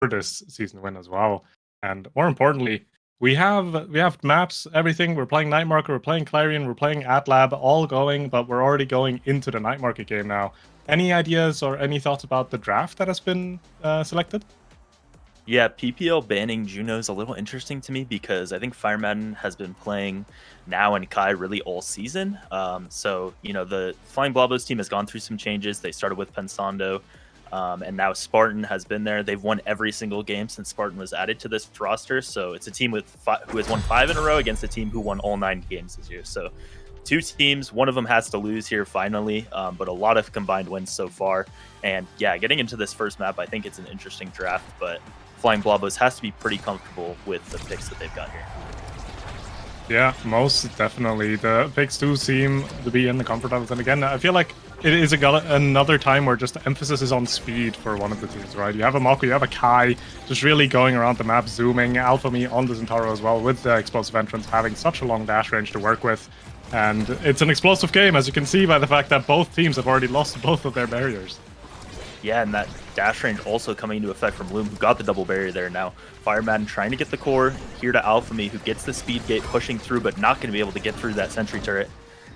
for this season win as well. And more importantly, we have maps, everything. We're playing Night Market, we're playing Clarion, we're playing AtLab, all going, but we're already going into the Night Market game now. Any ideas or any thoughts about the draft that has been selected? Yeah, PPL banning Juno is a little interesting to me because I think Fire Madden has been playing now and Kai really all season. So, the Flying Blobbos team has gone through some changes. They started with Pensando, and now Spartan has been there. They've won every single game since Spartan was added to this roster. So it's a team who has won 5 in a row against a team who won all 9 games this year. So 2 teams, one of them has to lose here finally, but a lot of combined wins so far. And yeah, getting into this first map, I think it's an interesting draft, but Flying Blobbos has to be pretty comfortable with the picks that they've got here. Yeah, most definitely. The picks do seem to be in the comfort levels. And again, I feel like it is another time where just the emphasis is on speed for one of the teams, right? You have a Mako, you have a Kai, just really going around the map, zooming. AlphaMe on the Centauro as well, with the explosive entrance, having such a long dash range to work with. And it's an explosive game, as you can see by the fact that both teams have already lost both of their barriers. Yeah, and that dash range also coming into effect from Loom, who got the double barrier there now. Fire Madden trying to get the core here to AlphaMe, who gets the speed gate pushing through, but not going to be able to get through that sentry turret.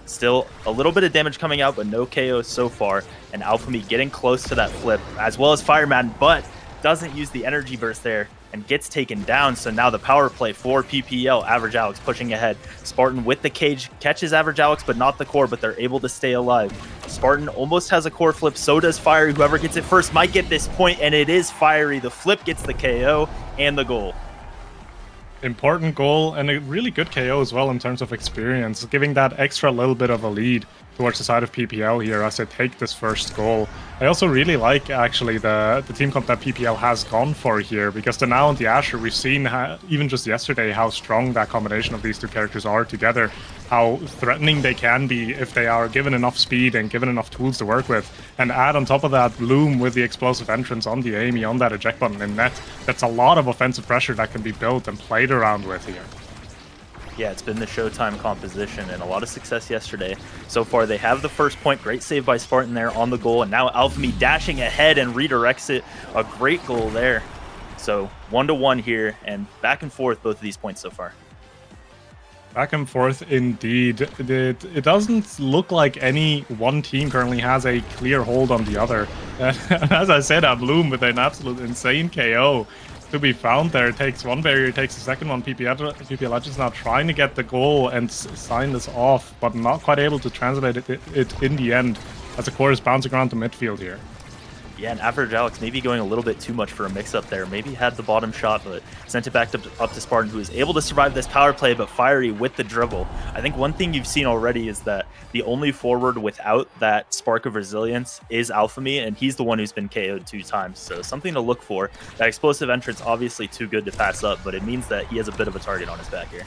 Still a little bit of damage coming out, but no KOs so far. And AlphaMe getting close to that flip, as well as Fire Madden, but doesn't use the energy burst there and gets taken down. So now the power play for PPL, Average Alex pushing ahead. Spartan with the cage catches Average Alex, but not the core, but they're able to stay alive. Spartan almost has a core flip, so does Fiery. Whoever gets it first might get this point, and it is Fiery. The flip gets the KO and the goal. Important goal, and a really good KO as well in terms of experience, giving that extra little bit of a lead towards the side of PPL here as they take this first goal. I also really like, actually, the team comp that PPL has gone for here, because the Now and the Asher, we've seen, even just yesterday, how strong that combination of these two characters are together, how threatening they can be if they are given enough speed and given enough tools to work with. And add on top of that Bloom with the explosive entrance on the Amy, on that eject button in net. That's a lot of offensive pressure that can be built and played around with here. Yeah, it's been the Showtime composition and a lot of success yesterday. So far, they have the first point. Great save by Spartan there on the goal. And now AlphaMe dashing ahead and redirects it. A great goal there. So 1-1 here, and back and forth both of these points so far. Back and forth indeed. It doesn't look like any one team currently has a clear hold on the other. As I said, Bloom with an absolute insane KO to be found there. It takes one barrier, takes the second one. PPL just now trying to get the goal and sign this off, but not quite able to translate it in the end, as the core is bouncing around the midfield here. Yeah, and Average Alex maybe going a little bit too much for a mix-up there. Maybe had the bottom shot, but sent it back up to Spartan, who is able to survive this power play, but Fiery with the dribble. I think one thing you've seen already is that the only forward without that spark of resilience is AlphaMe, and he's the one who's been KO'd 2 times. So something to look for. That explosive entrance obviously too good to pass up, but it means that he has a bit of a target on his back here.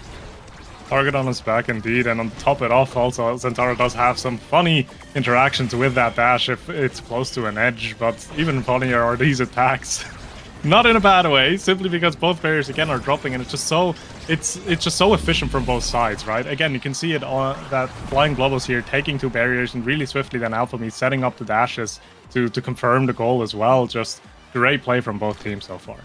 Target on his back indeed, and on top it off also, Centauro does have some funny interactions with that dash if it's close to an edge, but even funnier are these attacks. Not in a bad way, simply because both barriers again are dropping, and it's just so efficient from both sides, right? Again, you can see it on that Flying Blobbos here taking 2 barriers and really swiftly then AlphaMe setting up the dashes to confirm the goal as well. Just great play from both teams so far.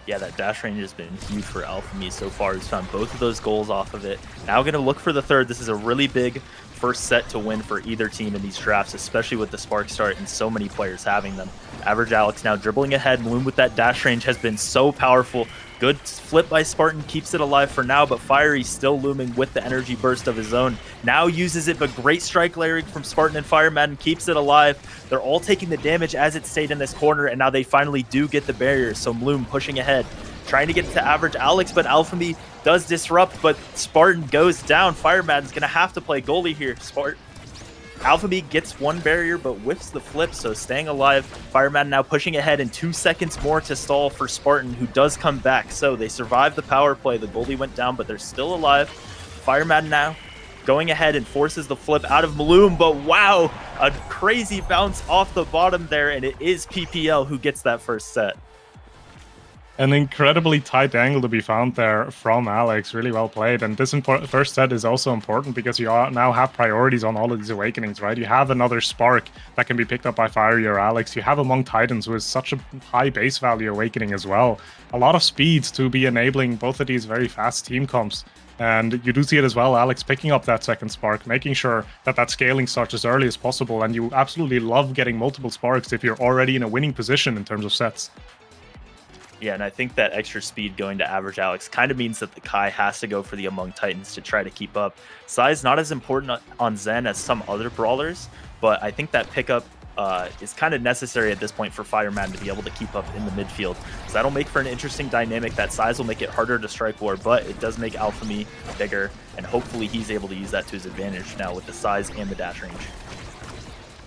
Yeah, that dash range has been huge for AlphaMe so far. He's found both of those goals off of it. Now going to look for the third. This is a really big first set to win for either team in these drafts, especially with the spark start and so many players having them. Average Alex now dribbling ahead. Bloom with that dash range has been so powerful. Good flip by Spartan, keeps it alive for now, but Fiery still looming with the energy burst of his own. Now uses it, but great strike layering from Spartan and Fire Madden keeps it alive. They're all taking the damage as it stayed in this corner, and now they finally do get the barrier. So Bloom pushing ahead, trying to get to Average Alex, but AlphaMe does disrupt, but Spartan goes down. Fire Madden's going to have to play goalie here. AlphaMe gets 1 barrier, but whiffs the flip, so staying alive. Fire Madden now pushing ahead, and 2 seconds more to stall for Spartan, who does come back. So they survive the power play. The goalie went down, but they're still alive. Fire Madden now going ahead and forces the flip out of Bloom, but wow, a crazy bounce off the bottom there, and it is PPL who gets that first set. An incredibly tight angle to be found there from Alex. Really well played. And this first set is also important because you now have priorities on all of these awakenings, right? You have another spark that can be picked up by Fiery or Alex. You have Among Titans, who is such a high base value awakening as well. A lot of speeds to be enabling both of these very fast team comps. And you do see it as well, Alex picking up that second spark, making sure that that scaling starts as early as possible. And you absolutely love getting multiple sparks if you're already in a winning position in terms of sets. Yeah, and I think that extra speed going to average Alex kind of means that the Kai has to go for the Among Titans to try to keep up. Size not as important on Zen as some other brawlers, but I think that pickup is kind of necessary at this point for Fireman to be able to keep up in the midfield. So that'll make for an interesting dynamic. That size will make it harder to strike war, but it does make Alphamy bigger, and hopefully he's able to use that to his advantage now with the size and the dash range.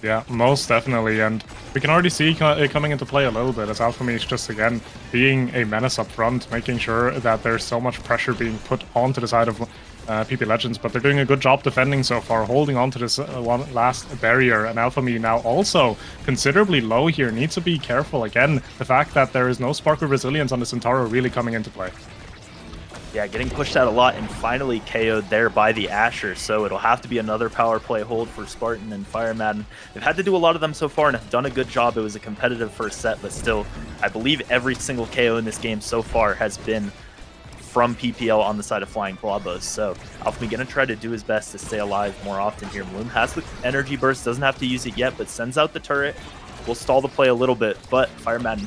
Yeah, most definitely, and we can already see it coming into play a little bit as Alphamy is just, again, being a menace up front, making sure that there's so much pressure being put onto the side of PP Legends, but they're doing a good job defending so far, holding on to this one last barrier, and Alphamy now also considerably low here, needs to be careful. Again, the fact that there is no Spark of Resilience on the Centauro really coming into play. Yeah, getting pushed out a lot and finally KO'd there by the Asher, so it'll have to be another power play hold for Spartan and Fireman. They've had to do a lot of them so far and have done a good job. It was a competitive first set, but still, I believe every single KO in this game so far has been from PPL on the side of Flying Blobbos. So Alphamy gonna try to do his best to stay alive more often here. Bloom has the energy burst, doesn't have to use it yet, but sends out the turret. Will stall the play a little bit, but Fireman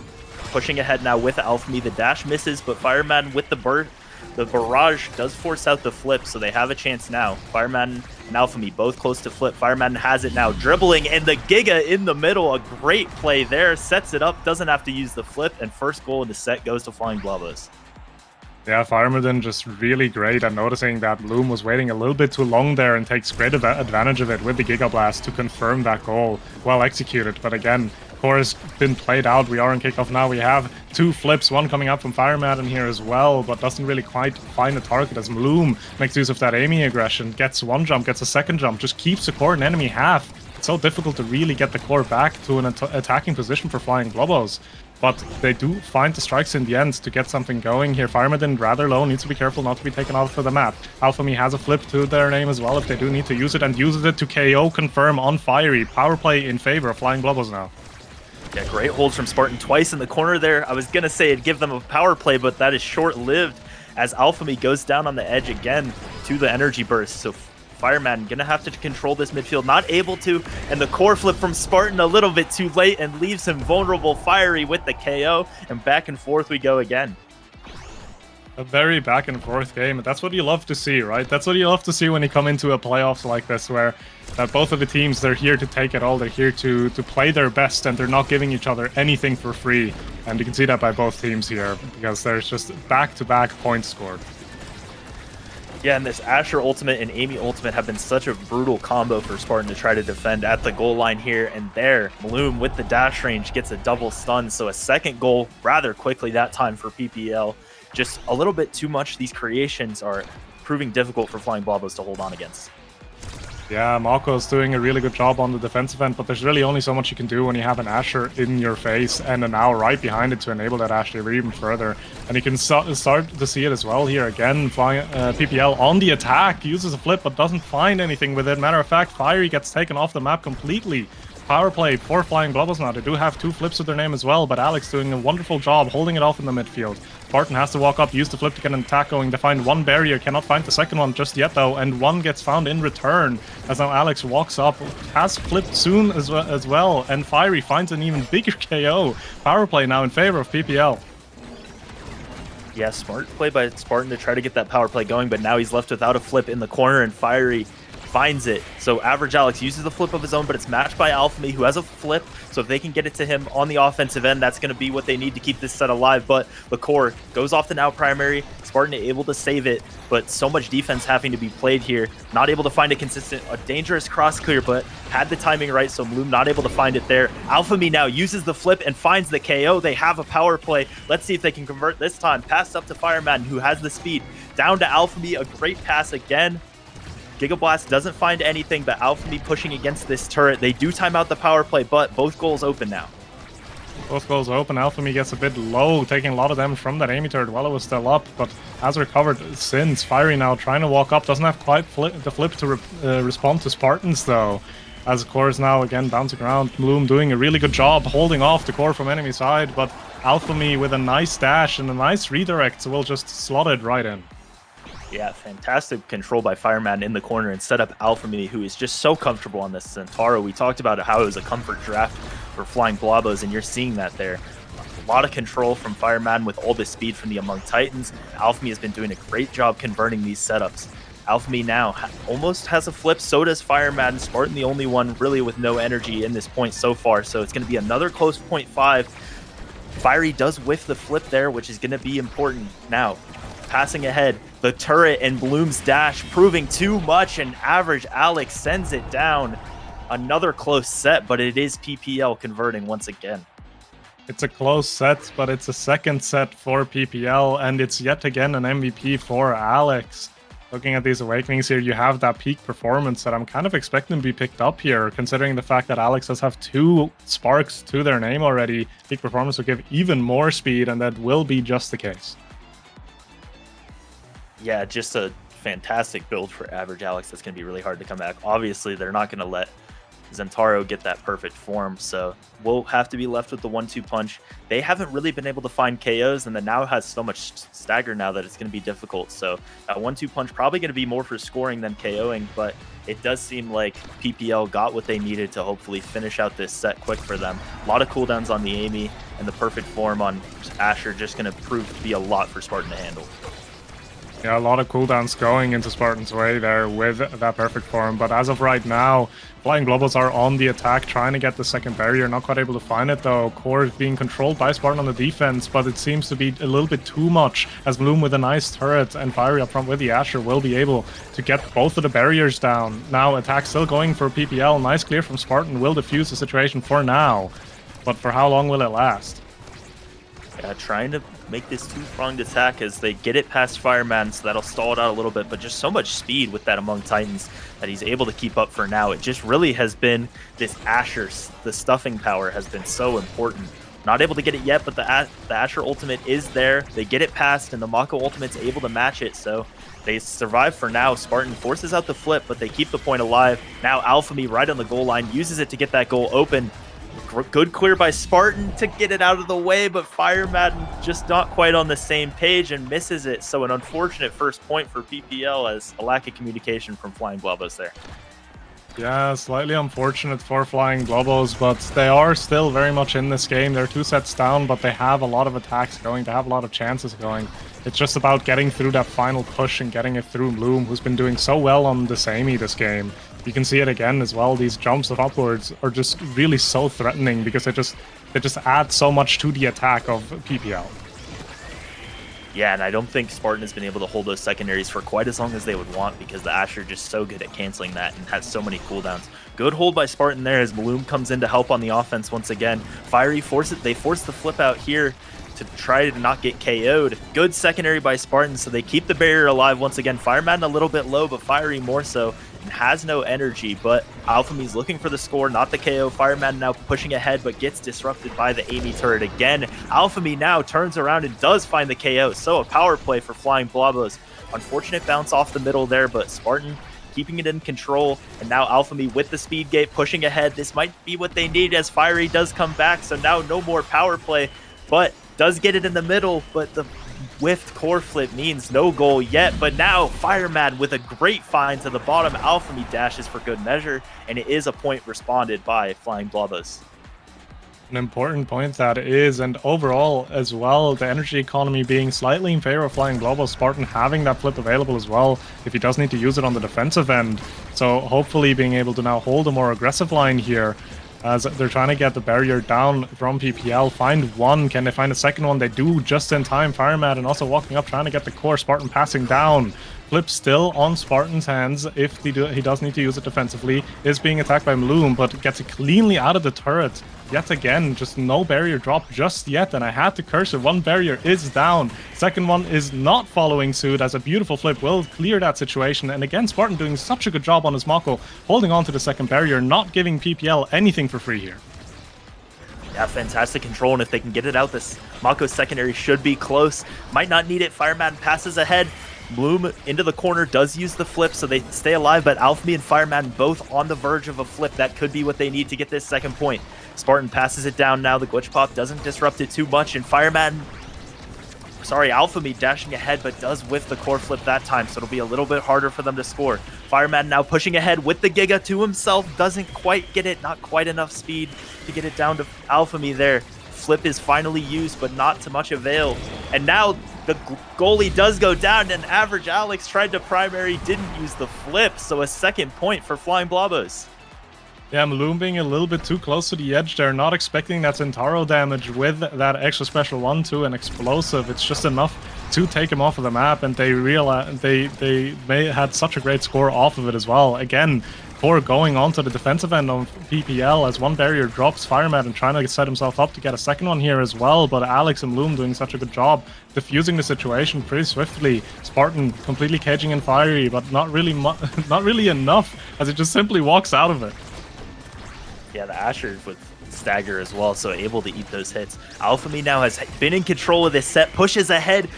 pushing ahead now with Alphamy. The dash misses, but Fireman with the bird. The barrage does force out the flip, so they have a chance now. Fireman and Alphamy both close to flip. Fireman has it now, dribbling, and the Giga in the middle. A great play there, sets it up, doesn't have to use the flip, and first goal in the set goes to Flying Blobbos. Yeah, Fireman just really great at noticing that Bloom was waiting a little bit too long there and takes great advantage of it with the Giga Blast to confirm that goal. Well executed, but again, core has been played out. We are in kickoff now. We have two flips, one coming up from Fireman in here as well, but doesn't really quite find the target as Bloom makes use of that aiming aggression, gets one jump, gets a second jump, just keeps the core in enemy half. It's so difficult to really get the core back to an attacking position for Flying Blobbos. But they do find the strikes in the end to get something going here. Fireman rather low, needs to be careful not to be taken off of the map. Alphamy has a flip to their name as well if they do need to use it, and uses it to KO confirm on Fiery. Power play in favor of Flying Blobbos now. Yeah, great holds from Spartan twice in the corner there. I was going to say it'd give them a power play, but that is short-lived as Alphamy goes down on the edge again to the energy burst. So Fireman gonna have to control this midfield, not able to, and the core flip from Spartan a little bit too late and leaves him vulnerable. Fiery with the KO, and back and forth we go again. A very back and forth game, and that's what you love to see, right? That's what you love to see when you come into a playoffs like this, where both of the teams, they're here to take it all, they're here to play their best, and they're not giving each other anything for free. And you can see that by both teams here, because there's just back-to-back points scored. Yeah, and this Asher ultimate and Amy ultimate have been such a brutal combo for Spartan to try to defend at the goal line here. And there, Bloom with the dash range gets a double stun. So a second goal rather quickly that time for PPL. Just a little bit too much. These creations are proving difficult for Flying Blobbos to hold on against. Yeah, Mako's doing a really good job on the defensive end, but there's really only so much you can do when you have an Asher in your face and an owl right behind it to enable that Asher even further. And you can start to see it as well here. Again, flying PPL on the attack, uses a flip but doesn't find anything with it. Matter of fact, Fiery gets taken off the map completely. Power play for Flying Blobbos now. They do have two flips with their name as well, but Alex doing a wonderful job holding it off in the midfield. Spartan has to walk up, use the flip to get an attack going. They find one barrier, cannot find the second one just yet though, and one gets found in return as now Alex walks up, has flipped soon as well, and Fiery finds an even bigger KO. Power play now in favor of PPL. Yeah, smart play by Spartan to try to get that power play going, but now he's left without a flip in the corner, and Fiery finds it. So average Alex uses the flip of his own, but it's matched by Alphamy, who has a flip. So if they can get it to him on the offensive end, that's going to be what they need to keep this set alive. But the core goes off the now primary. Spartan able to save it, but so much defense having to be played here. Not able to find a consistent, a dangerous cross clear, but had the timing right, so Bloom not able to find it there. Alphamy now uses the flip and finds the KO. They have a power play. Let's see if they can convert this time. Pass up to Fireman, who has the speed. Down to Alphamy, a great pass again. Giga Blast doesn't find anything, but Alphamy pushing against this turret. They do time out the power play, but both goals open now. Both goals open. Alphamy gets a bit low, taking a lot of damage from that Amy turret while it was still up, but has recovered since. Fiery now trying to walk up, doesn't have quite the flip to respond to Spartans though. As Core is now again bouncing around. Bloom doing a really good job holding off the Core from enemy side, but Alphamy with a nice dash and a nice redirect will just slot it right in. Yeah, fantastic control by Fireman in the corner and set up Alphamy, who is just so comfortable on this Centauro. We talked about how it was a comfort draft for Flying Blobbos, and you're seeing that there. A lot of control from Fireman with all the speed from the Among Titans. Alphamy has been doing a great job converting these setups. Alphamy now almost has a flip, so does Fireman. Spartan the only one really with no energy in this point so far, so it's going to be another close 0.5. Fiery does whiff the flip there, which is going to be important. Now, passing ahead, the turret and Bloom's dash proving too much, and Average Alex sends it down. Another close set, but it is PPL converting once again. It's a close set, but it's a second set for PPL, and it's yet again an MVP for Alex. Looking at these awakenings here, you have that peak performance that I'm kind of expecting to be picked up here, considering the fact that Alex does have 2 sparks to their name already. Peak performance will give even more speed, and that will be just the case. Yeah, just a fantastic build for Average Alex. That's going to be really hard to come back. Obviously, they're not going to let Zentaro get that perfect form, so we'll have to be left with the 1-2 punch. They haven't really been able to find KOs, and the now has so much stagger now that it's going to be difficult. So that 1-2 punch probably going to be more for scoring than KOing, but it does seem like PPL got what they needed to hopefully finish out this set quick for them. A lot of cooldowns on the Amy, and the perfect form on Asher just going to prove to be a lot for Spartan to handle. Yeah, a lot of cooldowns going into Spartan's way there with that perfect form, but as of right now, Flying Blobbos are on the attack, trying to get the second barrier, not quite able to find it though. Core is being controlled by Spartan on the defense, but it seems to be a little bit too much, as Bloom with a nice turret and Fiery up front with the Asher will be able to get both of the barriers down. Now attack still going for PPL, nice clear from Spartan, will defuse the situation for now, but for how long will it last? Trying to make this two-pronged attack as they get it past Fireman, so that'll stall it out a little bit, but just so much speed with that Among Titans that he's able to keep up for now. It just really has been this Asher, the stuffing power has been so important. Not able to get it yet, but the Asher ultimate is there. They get it past, and the Mako ultimate's able to match it, so they survive for now. Spartan forces out the flip, but they keep the point alive. Now Alphamy right on the goal line, uses it to get that goal open. Good clear by Spartan to get it out of the way, but Fireman just not quite on the same page and misses it. So an unfortunate first point for PPL as a lack of communication from Flying Blobbos there. Yeah, slightly unfortunate for Flying Blobbos, but they are still very much in this game. They're 2 sets down, but they have a lot of attacks going. They have a lot of chances going. It's just about getting through that final push and getting it through Bloom, who's been doing so well on the Amy this game. You can see it again as well. These jumps of upwards are just really so threatening because they just add so much to the attack of PPL. Yeah, and I don't think Spartan has been able to hold those secondaries for quite as long as they would want because the Asher just so good at canceling that and has so many cooldowns. Good hold by Spartan there as Bloom comes in to help on the offense once again. Fiery they force the flip out here to try to not get KO'd. Good secondary by Spartan, so they keep the barrier alive once again. Fireman a little bit low, but Fiery more so, and has no energy, but Alphamy's looking for the score, not the KO. Fireman now pushing ahead, but gets disrupted by the Amy turret again. Alphamy now turns around and does find the KO, so a power play for Flying Blobbos. Unfortunate bounce off the middle there, but Spartan keeping it in control, and now Alphamy with the speed gate pushing ahead. This might be what they need as Fiery does come back, so now no more power play, but does get it in the middle, but the whiffed core flip means no goal yet. But now Fireman with a great find to the bottom. Alphamy dashes for good measure, and it is a point responded by Flying Blobbos. An important point that is, and overall as well, the energy economy being slightly in favor of Flying Blobbos, Spartan having that flip available as well if he does need to use it on the defensive end. So hopefully being able to now hold a more aggressive line here, as they're trying to get the barrier down from PPL. Find one. Can they find a second one? They do just in time. Fireman and also walking up, trying to get the core. Spartan passing down. Flip still on Spartan's hands if he does need to use it defensively. Is being attacked by Bloom, but gets it cleanly out of the turret. Yet again, just no barrier drop just yet, and I had to curse it. One barrier is down. Second one is not following suit, as a beautiful flip will clear that situation. And again, Spartan doing such a good job on his Mako, holding on to the second barrier, not giving PPL anything for free here. Yeah, fantastic control, and if they can get it out, this Mako secondary should be close. Might not need it. Fireman passes ahead. Bloom into the corner, does use the flip, so they stay alive, but Alphamy and Fireman both on the verge of a flip. That could be what they need to get this second point. Spartan passes it down now. The glitch pop doesn't disrupt it too much, and Alphamy dashing ahead, but does whiff the core flip that time, so it'll be a little bit harder for them to score. Fireman now pushing ahead with the Giga to himself, doesn't quite get it, not quite enough speed to get it down to Alphamy there. Flip is finally used, but not to much avail. And now the goalie does go down, and Average Alex tried to primary, didn't use the flip, so a second point for Flying Blobbos. Yeah, I'm looming a little bit too close to the edge there, not expecting that Centauro damage with that extra special 1-2 and explosive. It's just enough to take him off of the map, and they realize they had such a great score off of it as well. Again, Core going onto the defensive end of PPL as one barrier drops Fireman and trying to set himself up to get a second one here as well, but Alex and Loom doing such a good job diffusing the situation pretty swiftly. Spartan completely caging in Fiery, but not really enough, as it just simply walks out of it. Yeah, the Asher with stagger as well, so able to eat those hits. Alphamy now has been in control of this set, pushes ahead,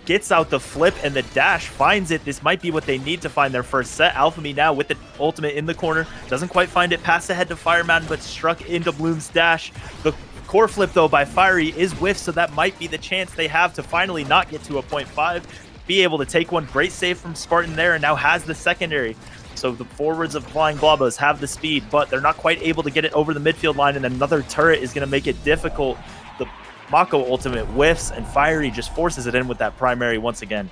gets out the flip, and the dash finds it. This might be what they need to find their first set. Alphamy now with the ultimate in the corner, doesn't quite find it, pass ahead to Fireman, but struck into Bloom's dash. The core flip, though, by Fiery is whiffed, so that might be the chance they have to finally not get to a 0.5, be able to take one. Great save from Spartan there, and now has the secondary. So the forwards of Flying Blobbos have the speed, but they're not quite able to get it over the midfield line, and another turret is going to make it difficult. The Mako ultimate whiffs, and Fiery just forces it in with that primary once again.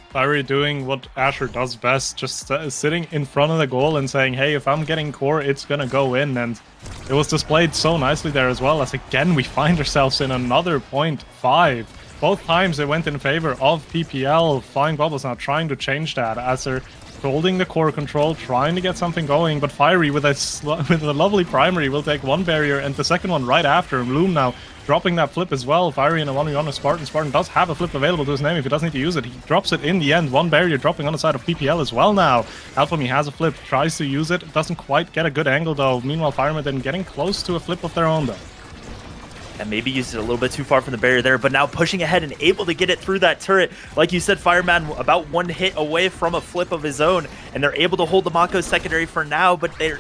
Fiery doing what Asher does best, just sitting in front of the goal and saying, hey, if I'm getting core, it's going to go in. And it was displayed so nicely there as well, as again, we find ourselves in another 0.5. Both times it went in favor of PPL. Flying Blobbos now trying to change that as they're holding the core control, trying to get something going, but Fiery with a lovely primary will take one barrier and the second one right after. Loom now dropping that flip as well. Fiery in a 1v1 with Spartan. Spartan does have a flip available to his name if he doesn't need to use it. He drops it in the end. One barrier dropping on the side of PPL as well now. Alphamy has a flip, tries to use it, doesn't quite get a good angle though. Meanwhile, Fireman then getting close to a flip of their own though. And maybe used it a little bit too far from the barrier there, but now pushing ahead and able to get it through that turret. Like you said, Fireman about one hit away from a flip of his own, and they're able to hold the Mako secondary for now, but they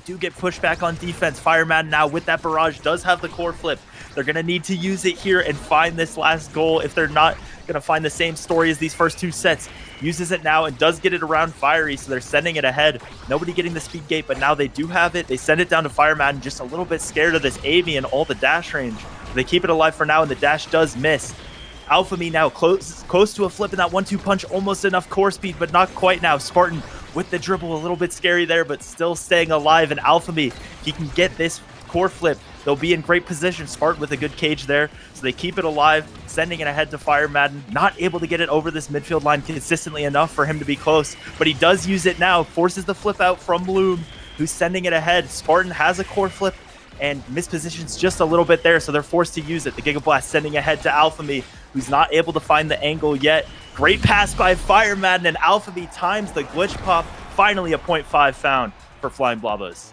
do get pushed back on defense. Fireman now with that barrage does have the core flip. They're going to need to use it here and find this last goal if they're not going to find the same story as these first two sets. Uses it now and does get it around Fiery, so they're sending it ahead. Nobody getting the speed gate, but now they do have it. They send it down to Fireman, just a little bit scared of this Amy and all the dash range. They keep it alive for now, and the dash does miss. Alphamy now close to a flip in that 1-2 punch, almost enough core speed, but not quite now. Spartan with the dribble, a little bit scary there, but still staying alive. And Alphamy, he can get this core flip. They'll be in great position. Spartan with a good cage there, so they keep it alive, sending it ahead to Fireman. Not able to get it over this midfield line consistently enough for him to be close, but he does use it now, forces the flip out from Bloom, who's sending it ahead. Spartan has a core flip and mispositions just a little bit there, so they're forced to use it. The Giga Blast sending ahead to Alphamy, who's not able to find the angle yet. Great pass by Fireman, and Alphamy times the glitch pop. Finally a 0.5 found for Flying Blobbos.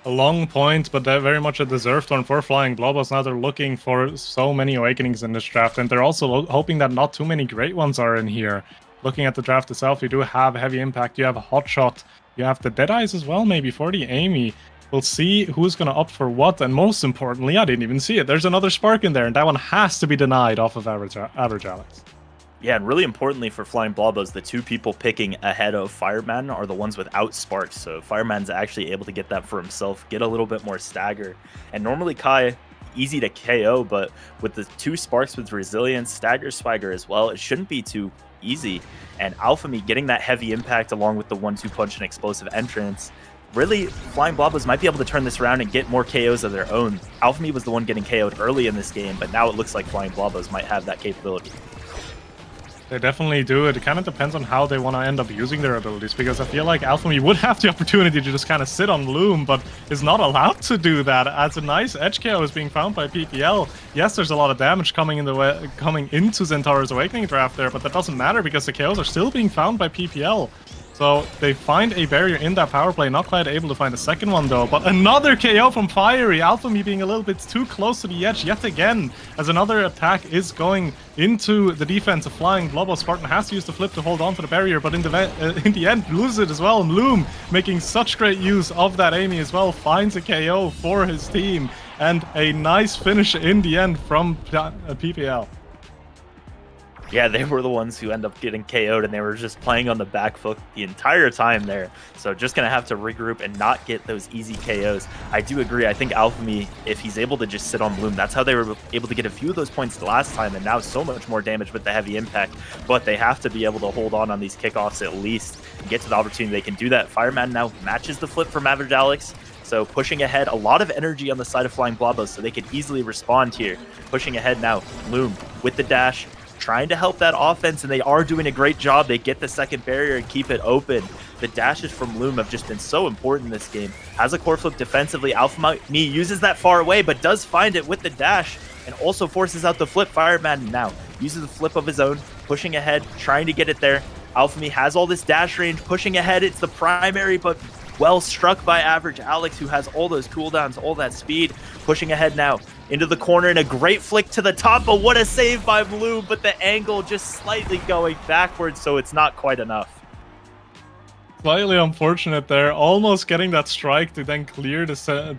A long point, but very much a deserved one for Flying Blobbos. Now they're looking for so many awakenings in this draft, and they're also hoping that not too many great ones are in here. Looking at the draft itself, you do have Heavy Impact, you have Hotshot, you have the Deadeyes as well, maybe for the Amy. We'll see who's going to opt for what, and most importantly, I didn't even see it. There's another Spark in there, and that one has to be denied off of Average Alex. Yeah, and really importantly for Flying Blobbos, the two people picking ahead of Fireman are the ones without sparks. So Fireman's actually able to get that for himself, get a little bit more stagger. And normally Kai, easy to KO, but with the two sparks with resilience, stagger, swagger as well, it shouldn't be too easy. And Alphamy getting that heavy impact along with the 1-2 punch and explosive entrance. Really, Flying Blobbos might be able to turn this around and get more KOs of their own. Alphamy was the one getting KO'd early in this game, but now it looks like Flying Blobbos might have that capability. They definitely do. It kind of depends on how they want to end up using their abilities, because I feel like Alphamy would have the opportunity to just kind of sit on Loom, but is not allowed to do that, as a nice edge KO is being found by PPL. Yes, there's a lot of damage coming into Zentara's Awakening draft there, but that doesn't matter because the KOs are still being found by PPL. So they find a barrier in that power play, not quite able to find a second one though, but another KO from Fiery. Alphamy being a little bit too close to the edge yet again, as another attack is going into the defense of Flying Blobbos. Spartan has to use the flip to hold on to the barrier, but in the end loses it as well. And Loom making such great use of that Amy as well, finds a KO for his team, and a nice finish in the end from PPL. Yeah, they were the ones who end up getting KO'd, and they were just playing on the back foot the entire time there. So just going to have to regroup and not get those easy KOs. I do agree. I think Alphamy, if he's able to just sit on Bloom, that's how they were able to get a few of those points the last time, and now so much more damage with the heavy impact. But they have to be able to hold on these kickoffs at least and get to the opportunity. They can do that. Fireman now matches the flip from Average Alex. So pushing ahead, a lot of energy on the side of Flying Blobbos, so they could easily respond here. Pushing ahead now, Loom with the dash, trying to help that offense, and they are doing a great job. They get the second barrier and keep it open. The dashes from Loom have just been so important in this game. Has a core flip defensively. Alphamy uses that far away, but does find it with the dash and also forces out the flip. Fireman now uses the flip of his own, pushing ahead, trying to get it there. Alphamy has all this dash range, pushing ahead. It's the primary, but well struck by Average Alex, who has all those cooldowns, all that speed. Pushing ahead now into the corner, and a great flick to the top, but what a save by Blue, but the angle just slightly going backwards, so it's not quite enough. Slightly unfortunate there, almost getting that strike to then clear the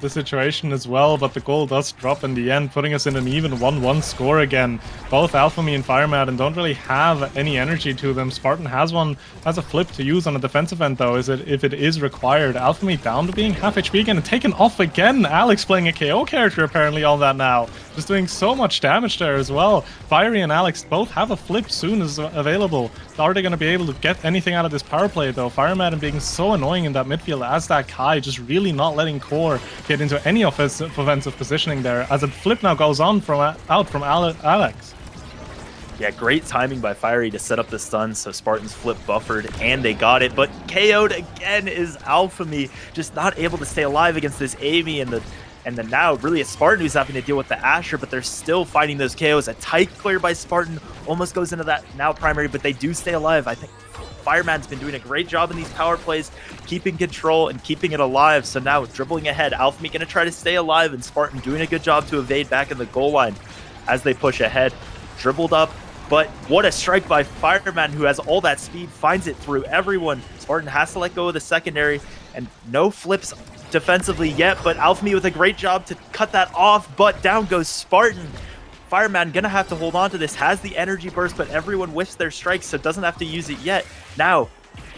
situation as well, but the goal does drop in the end, putting us in an even 1-1 score again. Both Alphamy and Fireman don't really have any energy to them. Spartan has a flip to use on a defensive end though, if it is required. Alphamy down to being half HP again and taken off again. Alex playing a KO character apparently on that now. Just doing so much damage there as well. Fiery and Alex both have a flip soon as available. Are they going to be able to get anything out of this power play though? Fireman being so annoying in that midfield as that Kai, just really not letting Core get into any offensive positioning there, as a flip now goes on from Alex. Yeah, great timing by Fiery to set up the stun, so Spartan's flip buffered, and they got it, but KO'd again is Alphamy, just not able to stay alive against this Amy, and then now really a Spartan who's having to deal with the Asher, but they're still finding those KOs. A tight clear by Spartan almost goes into that now primary, but they do stay alive. I think Fireman's been doing a great job in these power plays, keeping control and keeping it alive. So now dribbling ahead, Alphamy going to try to stay alive, and Spartan doing a good job to evade back in the goal line as they push ahead. Dribbled up, but what a strike by Fireman, who has all that speed, finds it through everyone. Spartan has to let go of the secondary, and no flips defensively yet, but Alphamy with a great job to cut that off, but down goes Spartan. Fireman gonna have to hold on to this, has the energy burst, but everyone whiffs their strikes, so doesn't have to use it yet. Now,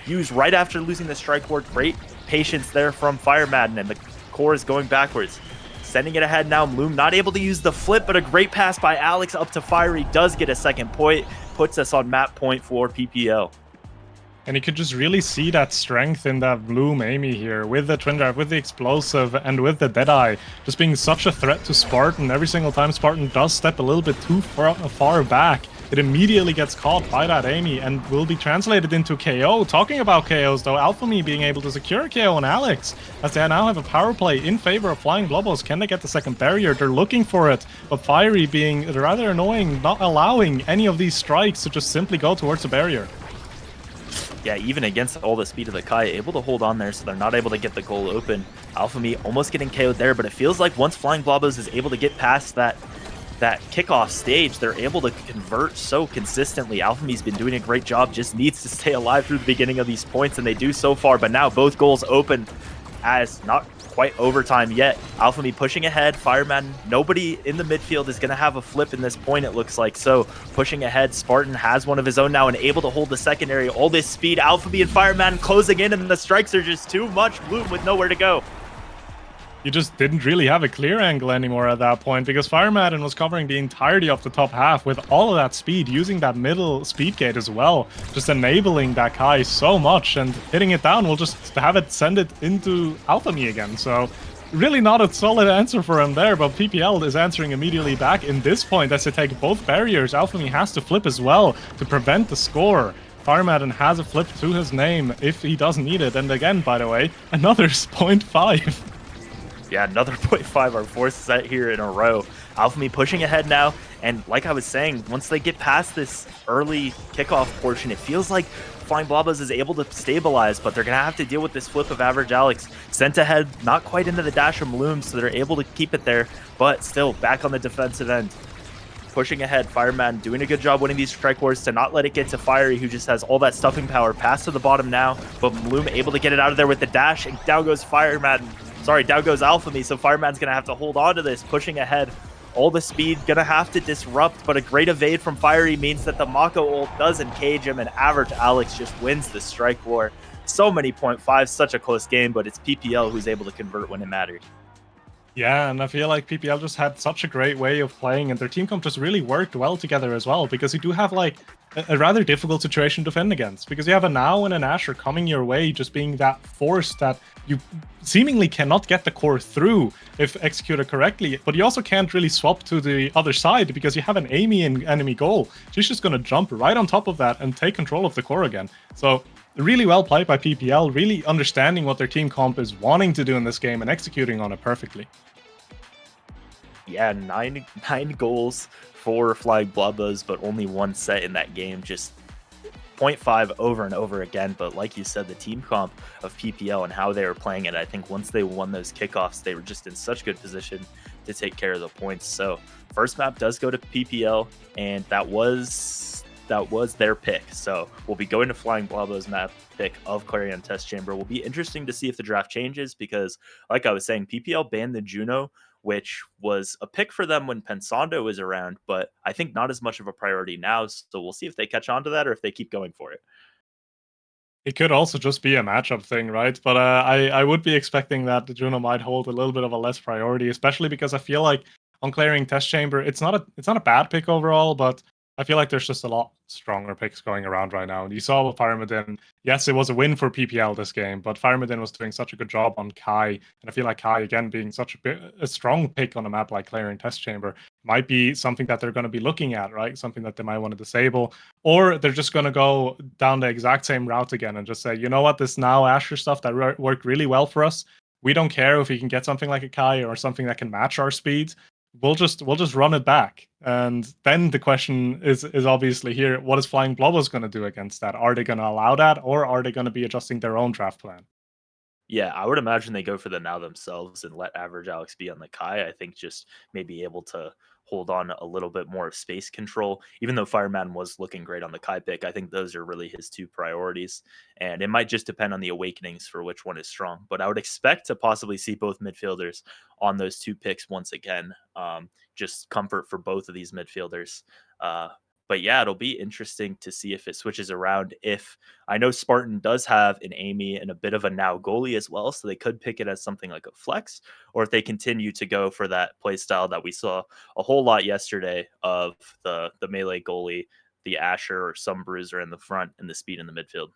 used right after losing the strike board. Great patience there from Fireman, and the core is going backwards. Sending it ahead now, Loom not able to use the flip, but a great pass by Alex up to Fiery, does get a second point, puts us on map point for PPL. And you could just really see that strength in that Bloom Amy here, with the Twin Drive, with the Explosive, and with the Deadeye, just being such a threat to Spartan. Every single time Spartan does step a little bit too far back, it immediately gets caught by that Amy and will be translated into KO. Talking about KOs though, Alphamy being able to secure a KO on Alex, as they now have a power play in favor of Flying Blobbos. Can they get the second barrier? They're looking for it, but Fiery being rather annoying, not allowing any of these strikes to just simply go towards the barrier. Yeah, even against all the speed of the Kai, able to hold on there, so they're not able to get the goal open. Alphamy almost getting KO'd there, but it feels like once Flying Blobbos is able to get past that kickoff stage, they're able to convert so consistently. Alphamy's been doing a great job, just needs to stay alive through the beginning of these points, and they do so far, but now both goals open as not quite overtime yet. Alphamy pushing ahead, Fireman, nobody in the midfield is going to have a flip in this point, it looks like, so pushing ahead. Spartan has one of his own now and able to hold the secondary. All this speed, Alphamy and Fireman closing in, and the strikes are just too much. Bloom with nowhere to go. You just didn't really have a clear angle anymore at that point, because Fireman was covering the entirety of the top half with all of that speed, using that middle speed gate as well, just enabling that Kai so much, and hitting it down will just have it send it into Alphamy again. So really not a solid answer for him there, but PPL is answering immediately back in this point as they take both barriers. Alphamy has to flip as well to prevent the score. Fireman has a flip to his name if he doesn't need it, and again, by the way, another 0.5. Yeah, another 0.5, our fourth set here in a row. Alphamy pushing ahead now, and like I was saying, once they get past this early kickoff portion, it feels like Flying Blobbos is able to stabilize, but they're going to have to deal with this flip of Average Alex. Sent ahead, not quite into the dash from Loom, so they're able to keep it there, but still back on the defensive end. Pushing ahead, Fireman doing a good job winning these strike wars to not let it get to Fiery, who just has all that stuffing power. Pass to the bottom now, but Loom able to get it out of there with the dash, and down goes Fireman. Sorry, down goes Alphamy, so Fireman's going to have to hold on to this, pushing ahead. All the speed, going to have to disrupt, but a great evade from Fiery means that the Mako ult does engage him, and Average Alex just wins the strike war. So many 0.5, such a close game, but it's PPL who's able to convert when it mattered. Yeah, and I feel like PPL just had such a great way of playing, and their team comp just really worked well together as well, because you do have like a rather difficult situation to defend against, because you have a Now and an Asher coming your way, just being that force that you seemingly cannot get the core through if executed correctly, but you also can't really swap to the other side because you have an Amy in enemy goal. She's just going to jump right on top of that and take control of the core again. So really well played by PPL, really understanding what their team comp is wanting to do in this game and executing on it perfectly. Yeah, nine goals for Flying Blobbos, but only one set in that game. Just 0.5 over and over again. But like you said, the team comp of PPL and how they were playing it, I think once they won those kickoffs, they were just in such good position to take care of the points. So first map does go to PPL, and that was their pick. So we'll be going to Flying Blobbos map pick of Clarion Test Chamber. Will be interesting to see if the draft changes, because like I was saying, PPL banned the Juno, which was a pick for them when Pensando was around, but I think not as much of a priority now. So we'll see if they catch on to that or if they keep going for it. It could also just be a matchup thing, right? But I would be expecting that the Juno might hold a little bit of a less priority, especially because I feel like on Clearing Test Chamber, it's not a bad pick overall, but I feel like there's just a lot stronger picks going around right now. And you saw with Firemadin, yes, it was a win for PPL this game, but Firemadin was doing such a good job on Kai. And I feel like Kai, again, being such a strong pick on a map like Clearing Test Chamber, might be something that they're going to be looking at, right? Something that they might want to disable. Or they're just going to go down the exact same route again and just say, you know what, this Now Asher stuff that worked really well for us, we don't care if we can get something like a Kai or something that can match our speed. We'll just run it back. And then the question is obviously here, what is Flying Blobbos going to do against that? Are they going to allow that, or are they going to be adjusting their own draft plan? Yeah, I would imagine they go for the Now themselves and let Average Alex be on the Kai. I think just maybe able to hold on a little bit more of space control. Even though Fireman was looking great on the Kai pick, I think those are really his two priorities. And it might just depend on the awakenings for which one is strong. But I would expect to possibly see both midfielders on those two picks once again. Just comfort for both of these midfielders. But yeah, it'll be interesting to see if it switches around. If I know Spartan does have an Amy and a bit of a Now goalie as well, so they could pick it as something like a flex, or if they continue to go for that play style that we saw a whole lot yesterday of the melee goalie, the Asher or some bruiser in the front, and the speed in the midfield.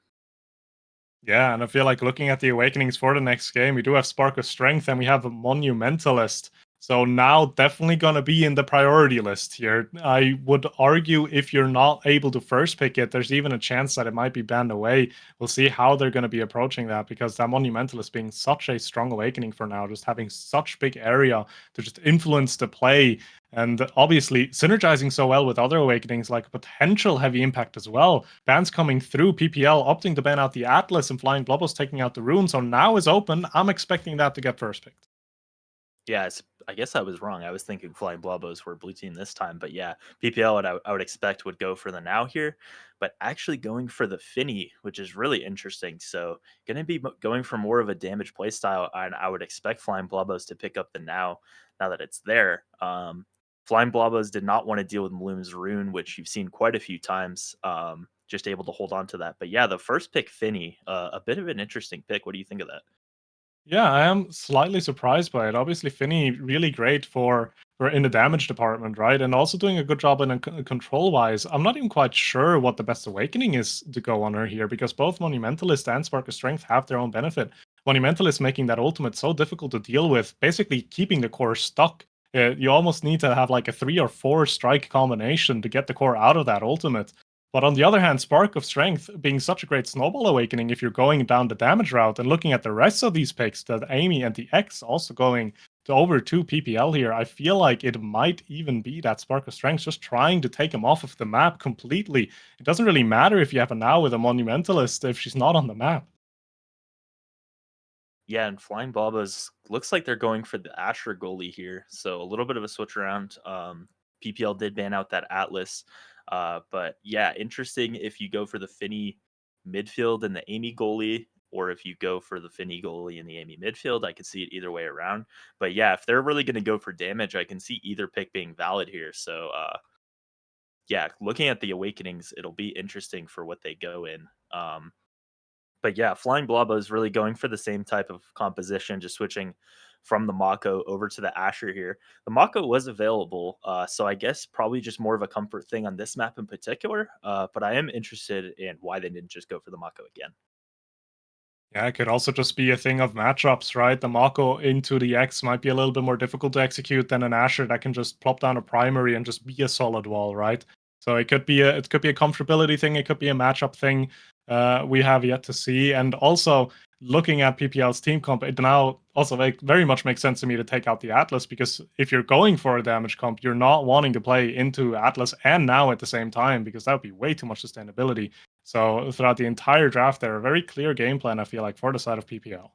Yeah, and I feel like looking at the awakenings for the next game, we do have Spark of Strength and we have a Monumentalist. So now definitely going to be in the priority list here. I would argue if you're not able to first pick it, there's even a chance that it might be banned away. We'll see how they're going to be approaching that, because that Monumentalist being such a strong awakening for now, just having such big area to just influence the play. And obviously, synergizing so well with other awakenings, like potential heavy impact as well. Bans coming through, PPL opting to ban out the Atlas and Flying Blobbos taking out the Rune. So now is open. I'm expecting that to get first picked. Yeah, I guess I was wrong. I was thinking Flying Blobbos were blue team this time, but yeah, PPL I would expect would go for the Now here, but actually going for the Finny, which is really interesting. So going to be going for more of a damage play style, and I would expect Flying Blobbos to pick up the now that it's there. Flying Blobbos did not want to deal with Bloom's Rune, which you've seen quite a few times. Just able to hold on to that. But yeah, the first pick Finny, a bit of an interesting pick. What do you think of that? Yeah, I am slightly surprised by it. Obviously, Finny really great for in the damage department, right? And also doing a good job in control wise. I'm not even quite sure what the best awakening is to go on her here, because both Monumentalist and Spark of Strength have their own benefit. Monumentalist making that ultimate so difficult to deal with, basically keeping the core stuck. You almost need to have like a 3 or 4 strike combination to get the core out of that ultimate. But on the other hand, Spark of Strength being such a great snowball awakening if you're going down the damage route, and looking at the rest of these picks, that Amy and the X also going over to PPL here. I feel like it might even be that Spark of Strength just trying to take him off of the map completely. It doesn't really matter if you have a now with a Monumentalist if she's not on the map. Yeah, and Flying Blobbos looks like they're going for the Asher goalie here. So a little bit of a switch around. PPL did ban out that Atlas. But yeah, interesting if you go for the Finny midfield and the Amy goalie, or if you go for the Finny goalie and the Amy midfield. I could see it either way around. But yeah, if they're really going to go for damage, I can see either pick being valid here. So yeah, looking at the Awakenings, it'll be interesting for what they go in. But yeah, Flying Blobo is really going for the same type of composition, just switching from the Mako over to the Asher here. The Mako was available, so I guess probably just more of a comfort thing on this map in particular. But I am interested in why they didn't just go for the Mako again. Yeah, it could also just be a thing of matchups, right? The Mako into the X might be a little bit more difficult to execute than an Asher that can just plop down a primary and just be a solid wall, right? So it could be a comfortability thing, it could be a matchup thing. We have yet to see. And also looking at PPL's team comp, it now also very much makes sense to me to take out the Atlas, because if you're going for a damage comp, you're not wanting to play into Atlas and now at the same time, because that would be way too much sustainability. So throughout the entire draft, there a very clear game plan, I feel like, for the side of PPL.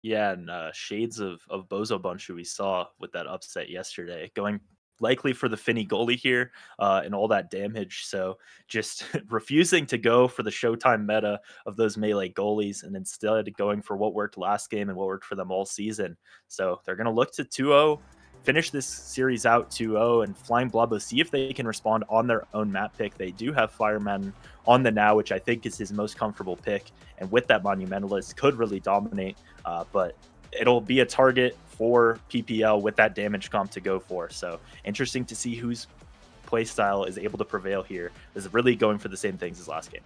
Yeah, and shades of Bozo Bunch who we saw with that upset yesterday, going likely for the Finny goalie here and all that damage. So just refusing to go for the Showtime meta of those melee goalies and instead going for what worked last game and what worked for them all season. So they're going to look to 2-0, finish this series out 2-0, and Flying Blobbo see if they can respond on their own map pick. They do have Fireman on the now, which I think is his most comfortable pick. And with that Monumentalist, could really dominate. But it'll be a target for PPL with that damage comp to go for. So interesting to see whose playstyle is able to prevail here. This is really going for the same things as last game.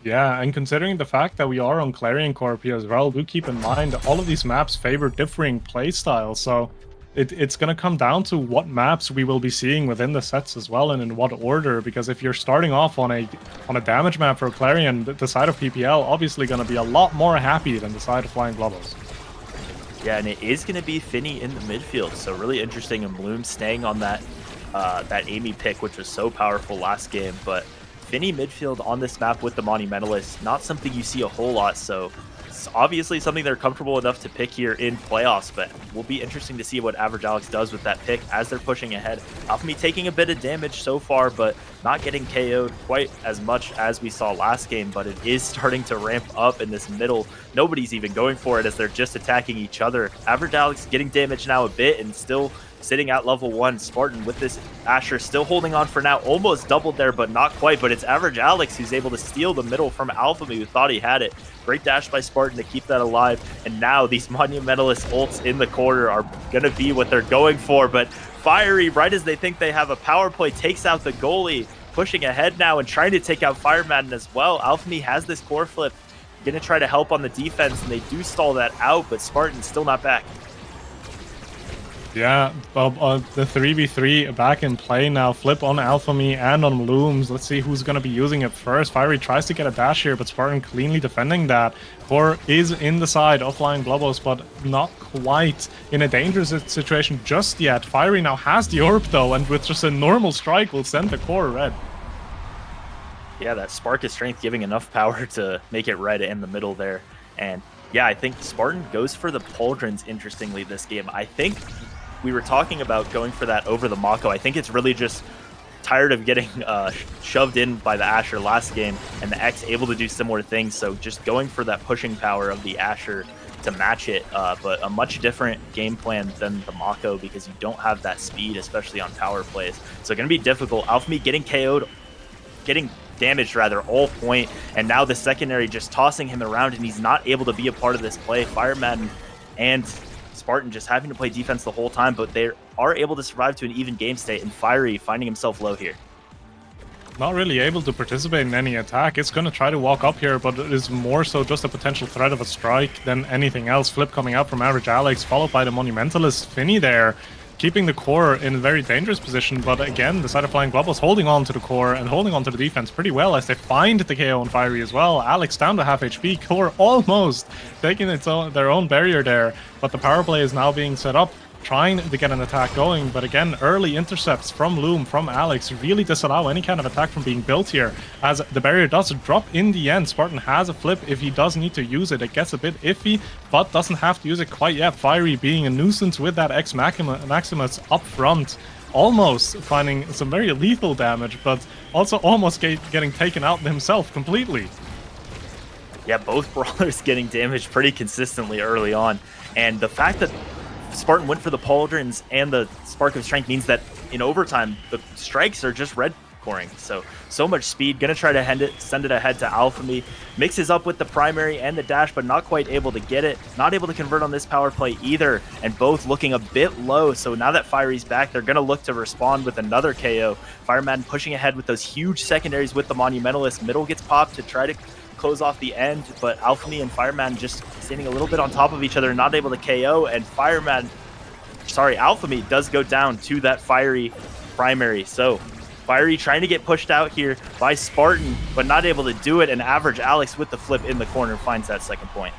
Yeah, and considering the fact that we are on Clarion Corp here as well, do keep in mind all of these maps favor differing playstyles. So it's going to come down to what maps we will be seeing within the sets as well, and in what order. Because if you're starting off on a damage map for Clarion, the side of PPL obviously going to be a lot more happy than the side of Flying Blobbos. Yeah, and it is going to be Finny in the midfield, so really interesting. And Bloom staying on that Amy pick, which was so powerful last game. But Finny midfield on this map with the Monumentalist, not something you see a whole lot. So it's obviously something they're comfortable enough to pick here in playoffs, but will be interesting to see what Average Alex does with that pick as they're pushing ahead. Alchemy taking a bit of damage so far, but not getting KO'd quite as much as we saw last game, but it is starting to ramp up in this middle. Nobody's even going for it as they're just attacking each other. Average Alex getting damage now a bit and still sitting at level 1. Spartan with this Asher still holding on for now, almost doubled there, but not quite. But it's Average Alex who's able to steal the middle from Alphamy, who thought he had it. Great dash by Spartan to keep that alive. And now these Monumentalist ults in the corner are going to be what they're going for. But Fiery, right as they think they have a power play, takes out the goalie, pushing ahead now and trying to take out Fire Madden as well. Alphamy has this core flip, going to try to help on the defense, and they do stall that out, but Spartan's still not back. Yeah, the 3v3 back in play now. Flip on Alphamy and on Looms. Let's see who's going to be using it first. Fiery tries to get a dash here, but Spartan cleanly defending that. Core is in the side of Flying Blobbos, but not quite in a dangerous situation just yet. Fiery now has the orb though, and with just a normal strike will send the core red. Yeah, that Spark of Strength giving enough power to make it red in the middle there. And yeah, I think Spartan goes for the Pauldrons, interestingly, this game. I think we were talking about going for that over the Mako. I think it's really just tired of getting shoved in by the Asher last game, and the X able to do similar things. So just going for that pushing power of the Asher to match it, but a much different game plan than the Mako because you don't have that speed, especially on power plays. So going to be difficult. Alphamy getting KO'd, getting damaged rather, all point, and now the secondary just tossing him around, and he's not able to be a part of this play. Fire Madden and Spartan just having to play defense the whole time, but they are able to survive to an even game state, and Fiery finding himself low here. Not really able to participate in any attack. It's going to try to walk up here, but it is more so just a potential threat of a strike than anything else. Flip coming out from Average Alex, followed by the Monumentalist Finny there. keeping the core in a very dangerous position. But again, the side of Flying Blobbos holding on to the core and holding on to the defense pretty well as they find the KO on Fiery as well. Alex down to half HP, core almost taking their own barrier there, but the power play is now being set up, trying to get an attack going. But again, early intercepts from Loom, from Alex, really disallow any kind of attack from being built here, as the barrier does drop in the end. Spartan has a flip if he does need to use it. It gets a bit iffy, but doesn't have to use it quite yet. Fiery being a nuisance with that X Maximus up front, almost finding some very lethal damage, but also almost getting taken out himself completely. Yeah, both brawlers getting damaged pretty consistently early on, and the fact that Spartan went for the pauldrons and the Spark of Strength means that in overtime, the strikes are just red coring. So much speed. Gonna try to send it ahead to Alphamy. Mixes up with the primary and the dash, but not quite able to get it. Not able to convert on this power play either, and both looking a bit low. So now that Fiery's back, they're gonna look to respond with another KO. Fireman pushing ahead with those huge secondaries with the Monumentalist. Middle gets popped to try to close off the end, but Alphamy and Fireman just standing a little bit on top of each other, not able to KO, and Alphamy does go down to that Fiery primary. So Fiery trying to get pushed out here by Spartan, but not able to do it, and Average Alex with the flip in the corner finds that second point.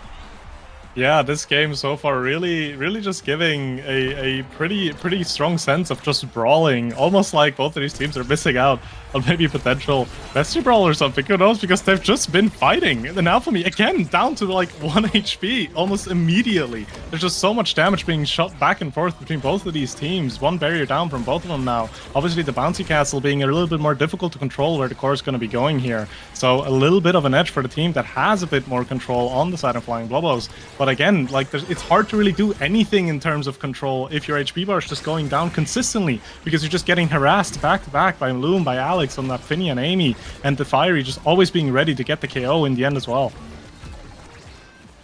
Yeah, this game so far really just giving a pretty strong sense of just brawling. Almost like both of these teams are missing out on maybe potential Bestie Brawl or something, who knows, because they've just been fighting. And Alphamy, again, down to like 1 HP almost immediately. There's just so much damage being shot back and forth between both of these teams. One barrier down from both of them now. Obviously, the bouncy castle being a little bit more difficult to control where the core is going to be going here. So a little bit of an edge for the team that has a bit more control on the side of Flying Blobbos. But again, like it's hard to really do anything in terms of control if your HP bar is just going down consistently, because you're just getting harassed back to back by Loom, by Alex on that Finny and Amy, and the Fiery just always being ready to get the KO in the end as well.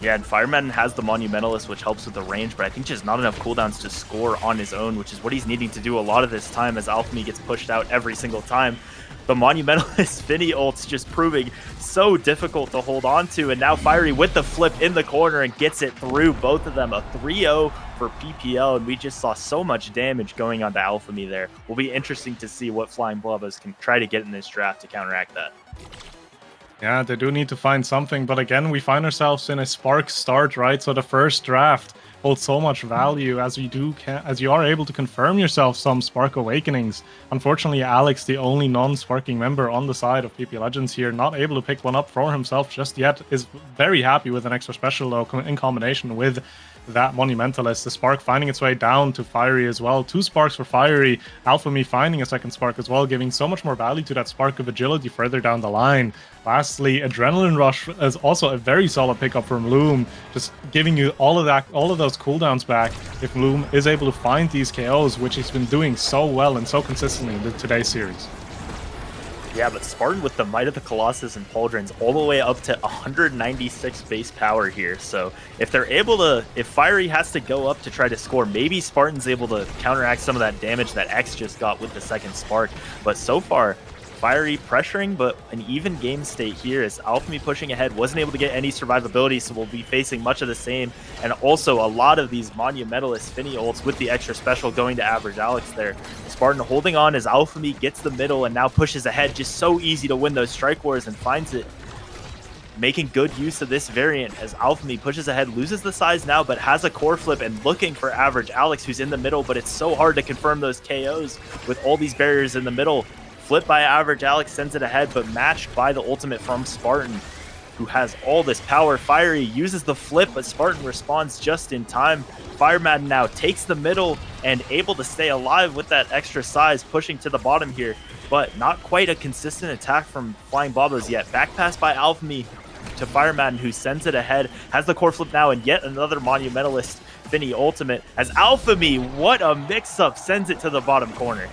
Yeah, and Fireman has the Monumentalist, which helps with the range, but I think just not enough cooldowns to score on his own, which is what he's needing to do a lot of this time as Alphamy gets pushed out every single time. The Monumentalist Finny ult's just proving so difficult to hold on to, and now Fiery with the flip in the corner and gets it through both of them. A 3-0 for PPL, and we just saw so much damage going on to Alphamy there. Will be interesting to see what Flying Blobbos can try to get in this draft to counteract that. Yeah, they do need to find something, but again, we find ourselves in a spark start, right? So the first draft holds so much value as you are able to confirm yourself some Spark Awakenings. Unfortunately, Alex, the only non-sparking member on the side of PP Legends here, not able to pick one up for himself just yet, is very happy with an extra special though in combination with that Monumentalist. The Spark finding its way down to Fiery as well. 2 Sparks for Fiery. Alphamy finding a second Spark as well, giving so much more value to that Spark of Agility further down the line. Lastly, Adrenaline Rush is also a very solid pickup from Loom, just giving you all of those cooldowns back if Loom is able to find these KOs, which he's been doing so well and so consistently in today's series. Yeah, but Spartan with the Might of the Colossus and Pauldrons all the way up to 196 base power here. So if they're able to, if Fiery has to go up to try to score, maybe Spartan's able to counteract some of that damage that X just got with the second Spark. But so far, Fiery pressuring, but an even game state here as Alphamy pushing ahead, wasn't able to get any survivability, so we'll be facing much of the same. And also a lot of these Monumentalist Finny ults with the extra special going to Average Alex there. Spartan holding on as Alphamy gets the middle and now pushes ahead. Just so easy to win those strike wars and finds it. Making good use of this variant as Alphamy pushes ahead, loses the size now, but has a core flip and looking for Average Alex, who's in the middle, but it's so hard to confirm those KOs with all these barriers in the middle. Flip by Average Alex sends it ahead, but matched by the ultimate from Spartan, who has all this power. Fiery uses the flip, but Spartan responds just in time. Fireman now takes the middle and able to stay alive with that extra size, pushing to the bottom here, but not quite a consistent attack from Flying Blobbos yet. Back pass by Alphamy to Fireman, who sends it ahead, has the core flip now, and yet another Monumentalist Finny ultimate as Alphamy, what a mix-up, sends it to the bottom corner.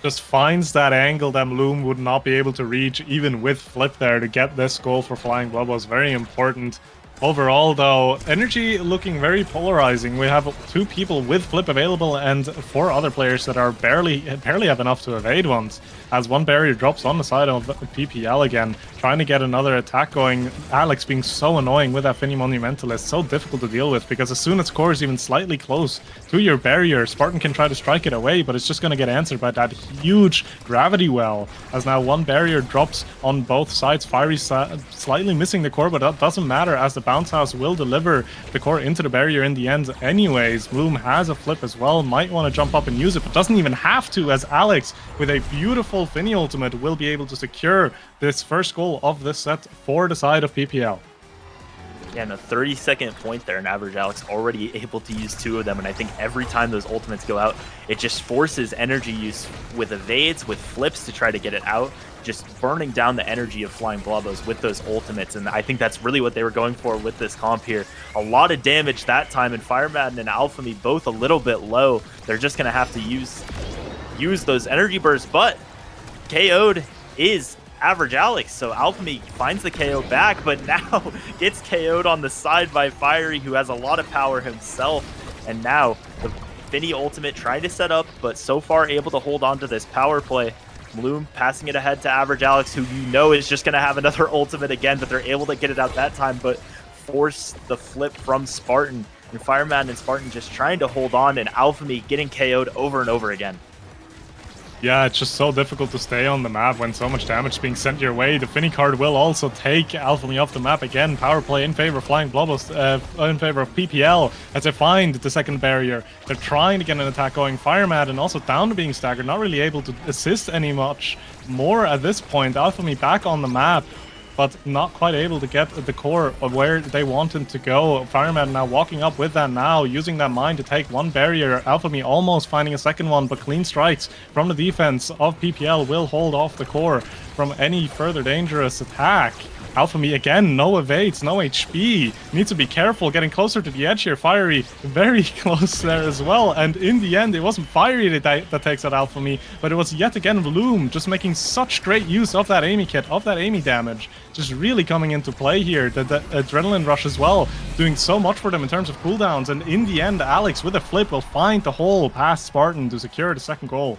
Just finds that angle that Loom would not be able to reach, even with flip there, to get this goal for Flying Blobbos. Very important. Overall, though, energy looking very polarizing. We have 2 people with flip available and 4 other players that are barely have enough to evade ones. as one barrier drops on the side of PPL again, trying to get another attack going. Alex being so annoying with that Finny Monumentalist, so difficult to deal with, because as soon as core is even slightly close to your barrier, Spartan can try to strike it away, but it's just going to get answered by that huge gravity well, as now one barrier drops on both sides. Fiery slightly missing the core, but that doesn't matter, as the bounce house will deliver the core into the barrier in the end anyways. Bloom has a flip as well, might want to jump up and use it, but doesn't even have to, as Alex, with a beautiful Finny ultimate, will be able to secure this first goal of this set for the side of PPL. Yeah, and a 30-second point there, and Average Alex already able to use 2 of them, and I think every time those ultimates go out, it just forces energy use with evades, with flips to try to get it out, just burning down the energy of Flying Blobbos with those ultimates, and I think that's really what they were going for with this comp here. A lot of damage that time, and Fire Madden and Alphamy both a little bit low. They're just going to have to use those energy bursts, but KO'd is Average Alex, so Alphamy finds the KO back, but now gets KO'd on the side by Fiery, who has a lot of power himself, and now the Finny ultimate trying to set up, but so far able to hold on to this power play. Bloom passing it ahead to Average Alex, who you know is just going to have another ultimate again, but they're able to get it out that time, but force the flip from Spartan, and Fireman and Spartan just trying to hold on, and Alphamy getting KO'd over and over again. Yeah, it's just so difficult to stay on the map when so much damage is being sent your way. The Finny card will also take Alphamy off the map again. Power play in favor of Flying Blobbos, in favor of PPL, as they find the second barrier. They're trying to get an attack going. Firemad and also down to being staggered, not really able to assist any much more at this point. Alphamy back on the map, but not quite able to get the core of where they want him to go. Fireman now walking up with that now, using that mine to take one barrier. Alphamy almost finding a second one, but clean strikes from the defense of PPL will hold off the core from any further dangerous attack. Alphamy again, no evades, no HP. Needs to be careful getting closer to the edge here. Fiery very close there as well. And in the end, it wasn't Fiery that takes out Alphamy, but it was yet again Bloom, just making such great use of that Amy kit, of that Amy damage. Just really coming into play here. The Adrenaline Rush as well, doing so much for them in terms of cooldowns. And in the end, Alex with a flip will find the hole past Spartan to secure the second goal.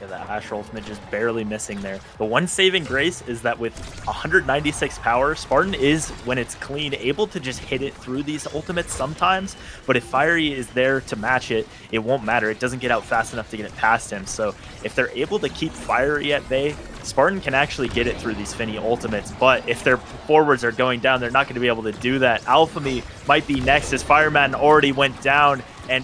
Yeah, the Asher ultimate just barely missing there. The one saving grace is that with 196 power, Spartan is, when it's clean, able to just hit it through these ultimates sometimes, but if Fiery is there to match it, it won't matter. It doesn't get out fast enough to get it past him, so if they're able to keep Fiery at bay, Spartan can actually get it through these Finny ultimates, but if their forwards are going down, they're not going to be able to do that. Alphamy might be next, as Fireman already went down, and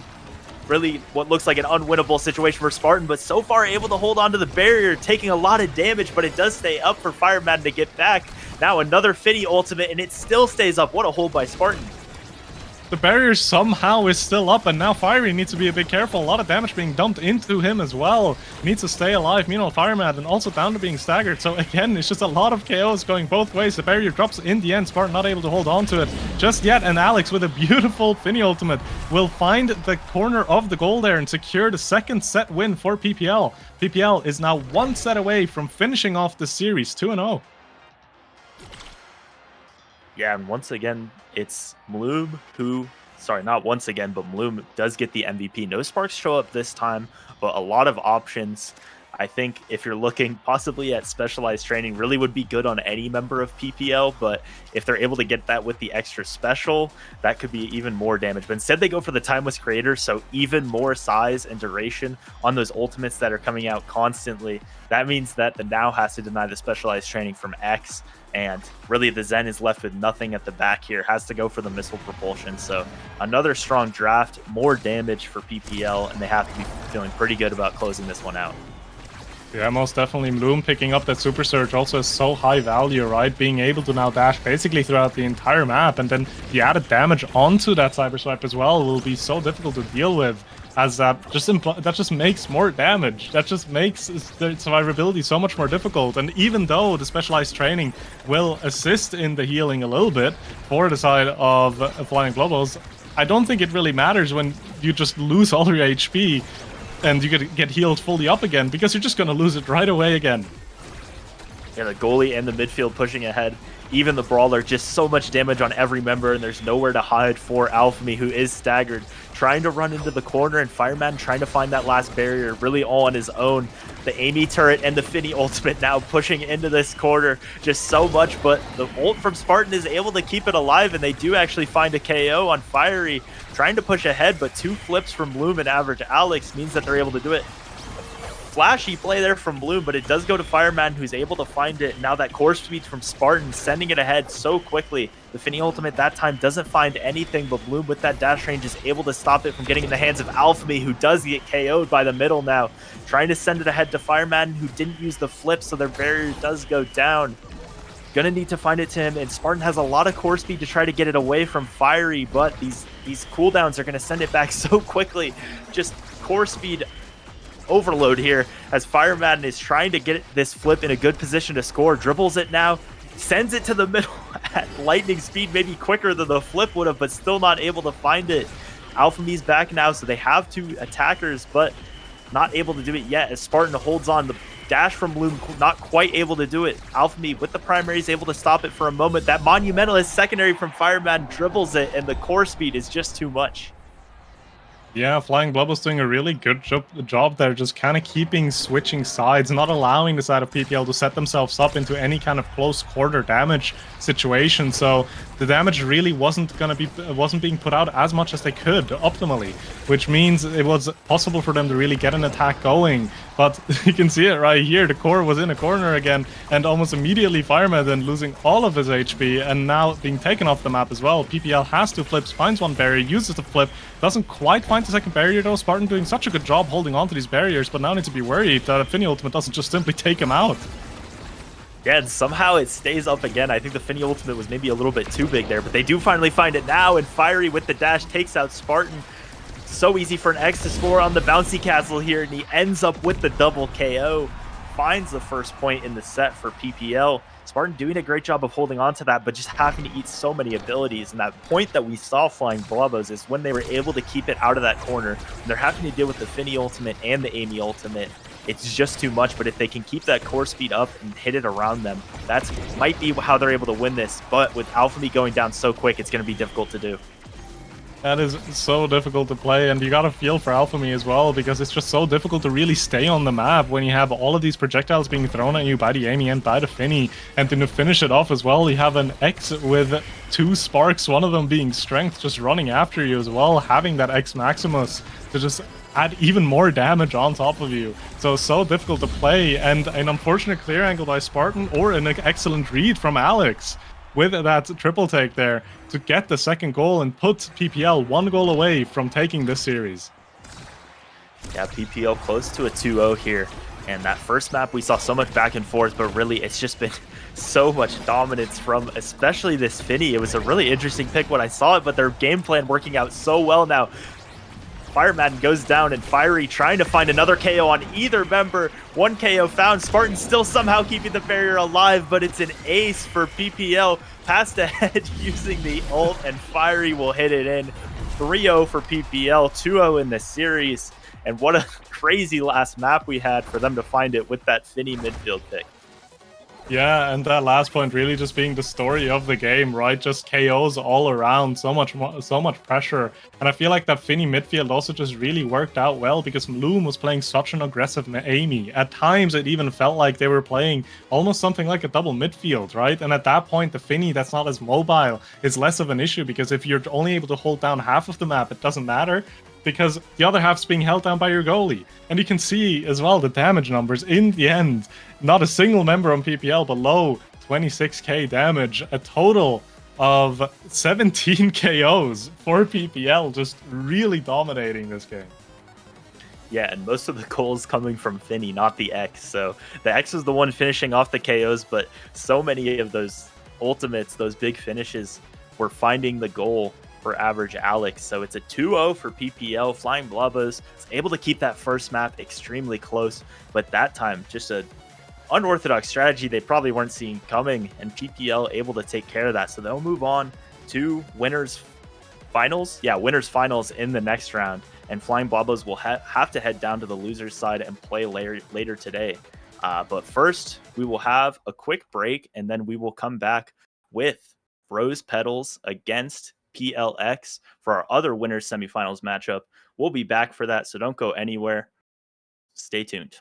really what looks like an unwinnable situation for Spartan, but so far able to hold on to the barrier, taking a lot of damage, but it does stay up for Fireman to get back. Now another Finny ultimate, and it still stays up. What a hold by Spartan. The barrier somehow is still up, and now Fiery needs to be a bit careful. A lot of damage being dumped into him as well. Needs to stay alive. Meanwhile, Fireman and also down to being staggered. So again, it's just a lot of KOs going both ways. The barrier drops in the end. Spartan not able to hold on to it just yet. And Alex with a beautiful Finny ultimate will find the corner of the goal there and secure the second set win for PPL. PPL is now one set away from finishing off the series 2-0. Yeah, and once again, it's Bloom who, sorry, not once again, but Bloom does get the MVP. No Sparks show up this time, but a lot of options. I think if you're looking possibly at specialized training, really would be good on any member of PPL, but if they're able to get that with the extra special, that could be even more damage. But instead they go for the Timeless Creator, so even more size and duration on those ultimates that are coming out constantly. That means that the Now has to deny the specialized training from X, and really the Zen is left with nothing at the back here, has to go for the missile propulsion. So another strong draft, more damage for PPL, and they have to be feeling pretty good about closing this one out. Yeah, most definitely. Bloom picking up that Super Surge also is so high value, right? Being able to now dash basically throughout the entire map, and then the added damage onto that Cyber Swipe as well will be so difficult to deal with, as that just makes more damage. That just makes the survivability so much more difficult. And even though the specialized training will assist in the healing a little bit for the side of Flying Blobbos, I don't think it really matters when you just lose all your HP and you get healed fully up again, because you're just going to lose it right away again. Yeah, the goalie and the midfield pushing ahead. even the Brawler, just so much damage on every member, and there's nowhere to hide for Alphamy, who is staggered, trying to run into the corner, and Fireman trying to find that last barrier, really all on his own. The Amy turret and the Finny ultimate now pushing into this corner just so much, but the ult from Spartan is able to keep it alive, and they do actually find a KO on Fiery, trying to push ahead, but 2 flips from Bloom and Average Alex means that they're able to do it. Flashy play there from Bloom, but it does go to Fireman, who's able to find it. Now that core speed from Spartan, sending it ahead so quickly. The Finny ultimate that time doesn't find anything, but Bloom with that dash range is able to stop it from getting in the hands of Alphamy, who does get KO'd by the middle now. Trying to send it ahead to Fireman, who didn't use the flip, so their barrier does go down. Gonna need to find it to him, and Spartan has a lot of core speed to try to get it away from Fiery, but these cooldowns are gonna send it back so quickly. Just core speed overload here as Fireman is trying to get this flip in a good position to score. Dribbles it now, sends it to the middle at lightning speed, maybe quicker than the flip would have, but still not able to find it. Alphamy's back now, so they have 2 attackers, but not able to do it yet as Spartan holds on. The dash from Bloom not quite able to do it. Alphamy with the primary is able to stop it for a moment. That Monumentalist secondary from Fireman dribbles it, and the core speed is just too much. Yeah, Flying Blobbos doing a really good job there, just kind of keeping switching sides, not allowing the side of PPL to set themselves up into any kind of close quarter damage situation. So the damage really wasn't being put out as much as they could optimally, which means it was possible for them to really get an attack going. But you can see it right here, the core was in a corner again, and almost immediately Fireman then losing all of his HP and now being taken off the map as well. PPL has 2 flips, finds 1 barrier, uses the flip, doesn't quite find the second barrier though. Spartan doing such a good job holding on to these barriers, but now need to be worried that a Finny ultimate doesn't just simply take him out. Yeah, and somehow it stays up again. I think the Finny ultimate was maybe a little bit too big there, but they do finally find it now, and Fiery with the dash takes out Spartan. So easy for an X to score on the bouncy castle here, and he ends up with the double KO. Finds the first point in the set for PPL. Spartan doing a great job of holding on to that, but just having to eat so many abilities. And that point that we saw Flying Blobbos is when they were able to keep it out of that corner. When they're having to deal with the Finny ultimate and the Amy ultimate, it's just too much. But if they can keep that core speed up and hit it around them, that's might be how they're able to win this. But with Alphamy going down so quick, it's going to be difficult to do. That is so difficult to play, and you gotta feel for Alphamy as well, because it's just so difficult to really stay on the map when you have all of these projectiles being thrown at you by the Amy and by the Finny. And then to finish it off as well, you have an X with 2 sparks, one of them being strength, just running after you as well, having that X Maximus to just add even more damage on top of you. So difficult to play, and an unfortunate clear angle by Spartan, or an excellent read from Alex with that triple take there to get the second goal and put PPL 1 goal away from taking this series. Yeah, PPL close to a 2-0 here. And that first map, we saw so much back and forth, but really it's just been so much dominance from especially this Finny. It was a really interesting pick when I saw it, but their game plan working out so well now. Fireman goes down, and Fiery trying to find another KO on either member. 1 KO found. Spartan still somehow keeping the barrier alive, but it's an ace for PPL. Passed ahead using the ult, and Fiery will hit it in. 3-0 for PPL, 2-0 in the series. And what a crazy last map we had for them to find it with that Finny midfield pick. Yeah, and that last point really just being the story of the game, right? Just KOs all around, so much pressure. And I feel like that Finny midfield also just really worked out well, because Loom was playing such an aggressive Amy. At times, it even felt like they were playing almost something like a double midfield, right? And at that point, the Finny that's not as mobile is less of an issue, because if you're only able to hold down half of the map, it doesn't matter, because the other half's being held down by your goalie. And you can see as well the damage numbers in the end. Not a single member on PPL below 26k damage. A total of 17 KOs for PPL, just really dominating this game. Yeah, and most of the goals coming from Finny, not the X. So the X was the one finishing off the KOs, but so many of those ultimates, those big finishes, were finding the goal for Average Alex. So it's a 2-0 for PPL. Flying Blobbos is able to keep that first map extremely close, but that time just a unorthodox strategy they probably weren't seeing coming, and PPL able to take care of that. So they'll move on to winners finals. Yeah, winners finals in the next round, and Flying Blobbos will have to head down to the losers side and play later today. But first, we will have a quick break, and then we will come back with Rose Petals against PLX for our other winners semifinals matchup. We'll be back for that, so don't go anywhere. Stay tuned.